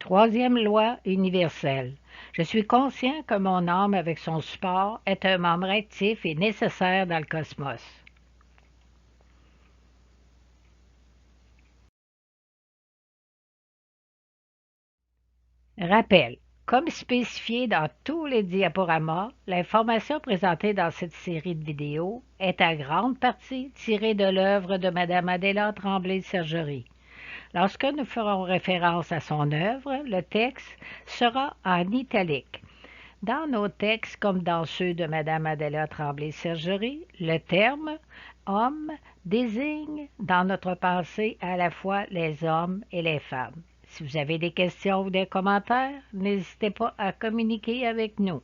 Troisième loi universelle. Je suis conscient que mon âme avec son support est un membre actif et nécessaire dans le cosmos. Rappel. Comme spécifié dans tous les diaporamas, l'information présentée dans cette série de vidéos est à grande partie tirée de l'œuvre de Mme Adéla Tremblay-Sergerie. Lorsque nous ferons référence à son œuvre, le texte sera en italique. Dans nos textes, comme dans ceux de Mme Adéla Tremblay-Sergerie, le terme « homme » désigne dans notre pensée à la fois les hommes et les femmes. Si vous avez des questions ou des commentaires, n'hésitez pas à communiquer avec nous.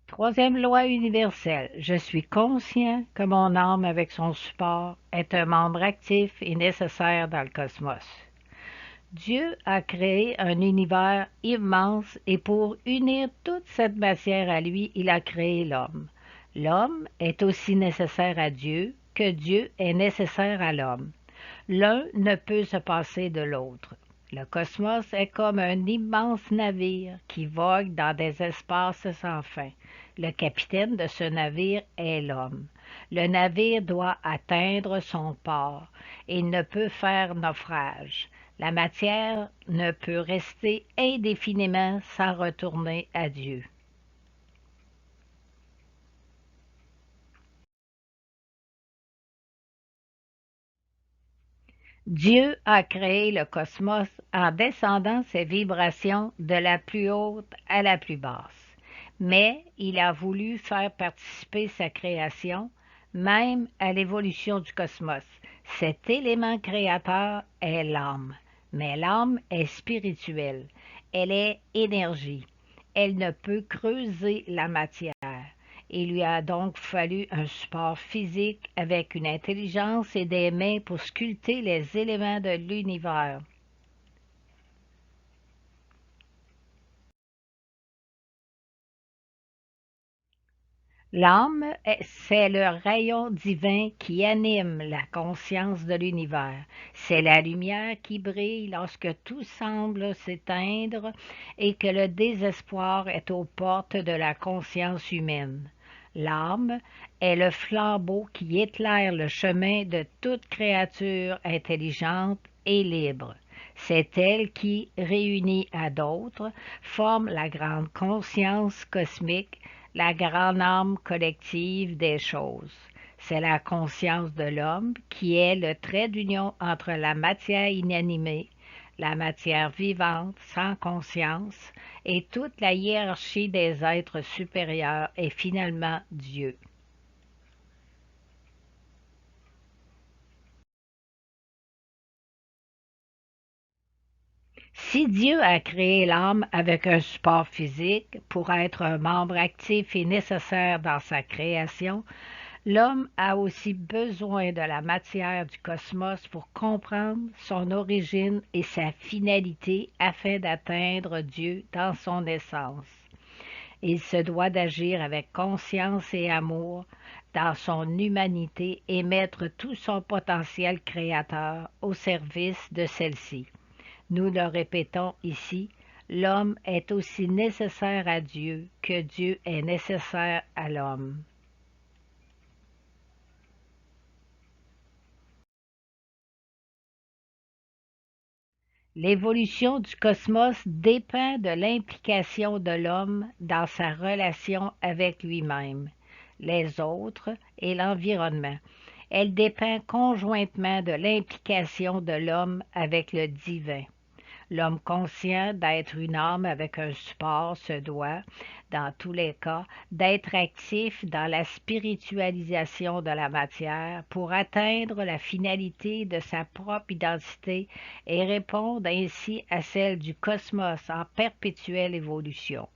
Troisième loi universelle. Je suis conscient que mon âme avec son support est un membre actif et nécessaire dans le cosmos. Dieu a créé un univers immense et pour unir toute cette matière à lui, il a créé l'homme. L'homme est aussi nécessaire à Dieu que Dieu est nécessaire à l'homme. L'un ne peut se passer de l'autre. Le cosmos est comme un immense navire qui vogue dans des espaces sans fin. Le capitaine de ce navire est l'homme. Le navire doit atteindre son port. Il ne peut faire naufrage. La matière ne peut rester indéfiniment sans retourner à Dieu. Dieu a créé le cosmos en descendant ses vibrations de la plus haute à la plus basse. Mais il a voulu faire participer sa création, même à l'évolution du cosmos. Cet élément créateur est l'âme. Mais l'âme est spirituelle. Elle est énergie. Elle ne peut creuser la matière. Il lui a donc fallu un support physique avec une intelligence et des mains pour sculpter les éléments de l'univers. L'âme, c'est le rayon divin qui anime la conscience de l'univers. C'est la lumière qui brille lorsque tout semble s'éteindre et que le désespoir est aux portes de la conscience humaine. L'âme est le flambeau qui éclaire le chemin de toute créature intelligente et libre. C'est elle qui, réunie à d'autres, forme la grande conscience cosmique, la grande âme collective des choses. C'est la conscience de l'homme qui est le trait d'union entre la matière inanimée, la matière vivante sans conscience et toute la hiérarchie des êtres supérieurs et finalement Dieu. Si Dieu a créé l'âme avec un support physique pour être un membre actif et nécessaire dans sa création, l'homme a aussi besoin de la matière du cosmos pour comprendre son origine et sa finalité afin d'atteindre Dieu dans son essence. Il se doit d'agir avec conscience et amour dans son humanité et mettre tout son potentiel créateur au service de celle-ci. Nous le répétons ici, l'homme est aussi nécessaire à Dieu que Dieu est nécessaire à l'homme. L'évolution du cosmos dépend de l'implication de l'homme dans sa relation avec lui-même, les autres et l'environnement. Elle dépend conjointement de l'implication de l'homme avec le divin. L'homme conscient d'être une âme avec un support se doit, dans tous les cas, d'être actif dans la spiritualisation de la matière pour atteindre la finalité de sa propre identité et répondre ainsi à celle du cosmos en perpétuelle évolution.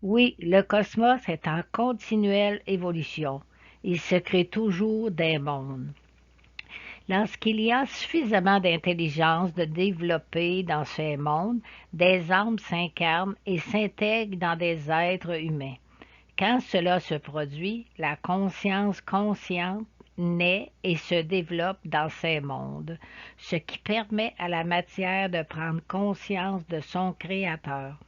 Oui, le cosmos est en continuelle évolution. Il se crée toujours des mondes. Lorsqu'il y a suffisamment d'intelligence de développer dans ces mondes, des âmes s'incarnent et s'intègrent dans des êtres humains. Quand cela se produit, la conscience consciente naît et se développe dans ces mondes, ce qui permet à la matière de prendre conscience de son Créateur.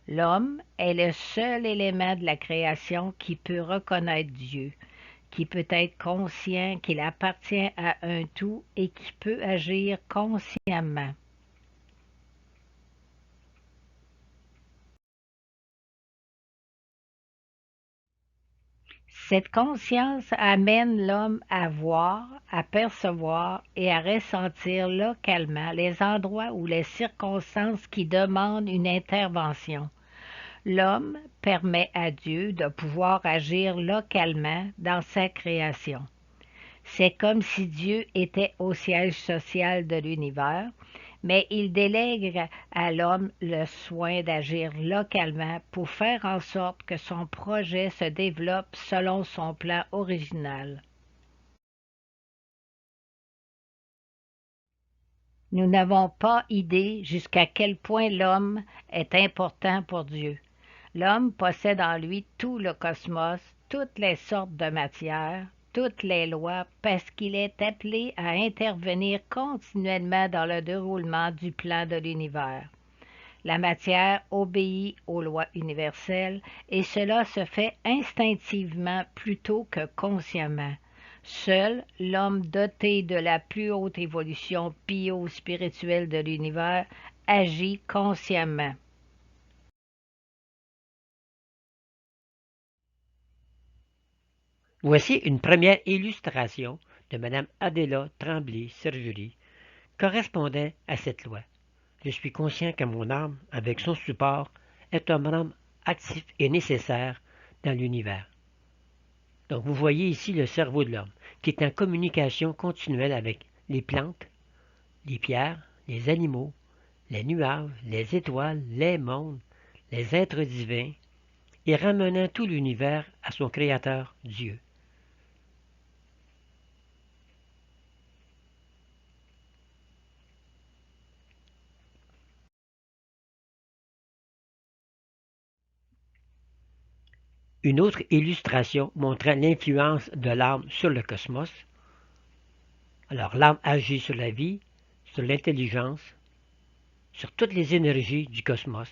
L'homme est le seul élément de la création qui peut reconnaître Dieu, qui peut être conscient qu'il appartient à un tout et qui peut agir consciemment. Cette conscience amène l'homme à voir, à percevoir et à ressentir localement les endroits ou les circonstances qui demandent une intervention. L'homme permet à Dieu de pouvoir agir localement dans sa création. C'est comme si Dieu était au siège social de l'univers, mais il délègue à l'homme le soin d'agir localement pour faire en sorte que son projet se développe selon son plan original. Nous n'avons pas idée jusqu'à quel point l'homme est important pour Dieu. L'homme possède en lui tout le cosmos, toutes les sortes de matières, toutes les lois, parce qu'il est appelé à intervenir continuellement dans le déroulement du plan de l'univers. La matière obéit aux lois universelles et cela se fait instinctivement plutôt que consciemment. Seul l'homme doté de la plus haute évolution bio-spirituelle de l'univers agit consciemment. Voici une première illustration de Mme Adéla Tremblay-Sergerie correspondant à cette loi. Je suis conscient que mon âme, avec son support, est un membre actif et nécessaire dans l'univers. Donc vous voyez ici le cerveau de l'homme, qui est en communication continuelle avec les plantes, les pierres, les animaux, les nuages, les étoiles, les mondes, les êtres divins, et ramenant tout l'univers à son Créateur, Dieu. Une autre illustration montrant l'influence de l'âme sur le cosmos. Alors l'âme agit sur la vie, sur l'intelligence, sur toutes les énergies du cosmos.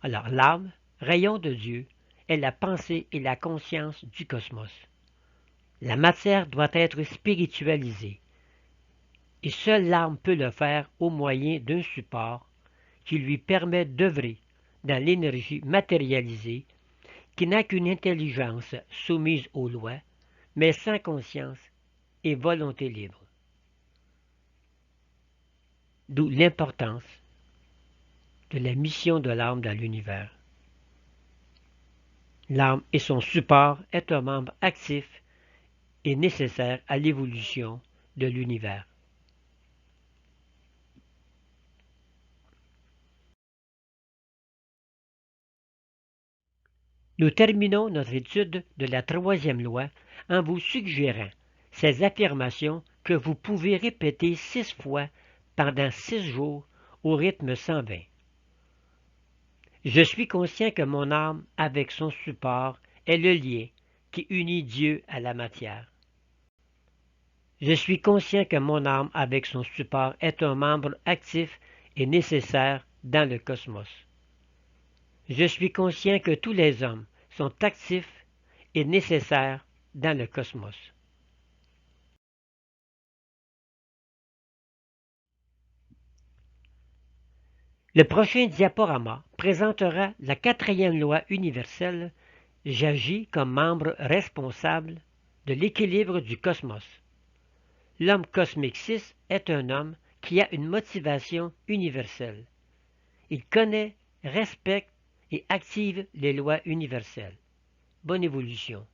Alors l'âme, rayon de Dieu, est la pensée et la conscience du cosmos. La matière doit être spiritualisée, et seule l'âme peut le faire au moyen d'un support qui lui permet d'œuvrer dans l'énergie matérialisée qui n'a qu'une intelligence soumise aux lois, mais sans conscience et volonté libre. D'où l'importance de la mission de l'âme dans l'univers. L'âme et son support est un membre actif et nécessaire à l'évolution de l'univers. Nous terminons notre étude de la troisième loi en vous suggérant ces affirmations que vous pouvez répéter 6 fois pendant 6 jours au rythme 120. Je suis conscient que mon âme, avec son support, est le lien qui unit Dieu à la matière. Je suis conscient que mon âme, avec son support, est un membre actif et nécessaire dans le cosmos. Je suis conscient que tous les hommes sont actifs et nécessaires dans le cosmos. Le prochain diaporama présentera la quatrième loi universelle. J'agis comme membre responsable de l'équilibre du cosmos. L'homme cosmique 6 est un homme qui a une motivation universelle. Il connaît, respecte et active les lois universelles. Bonne évolution.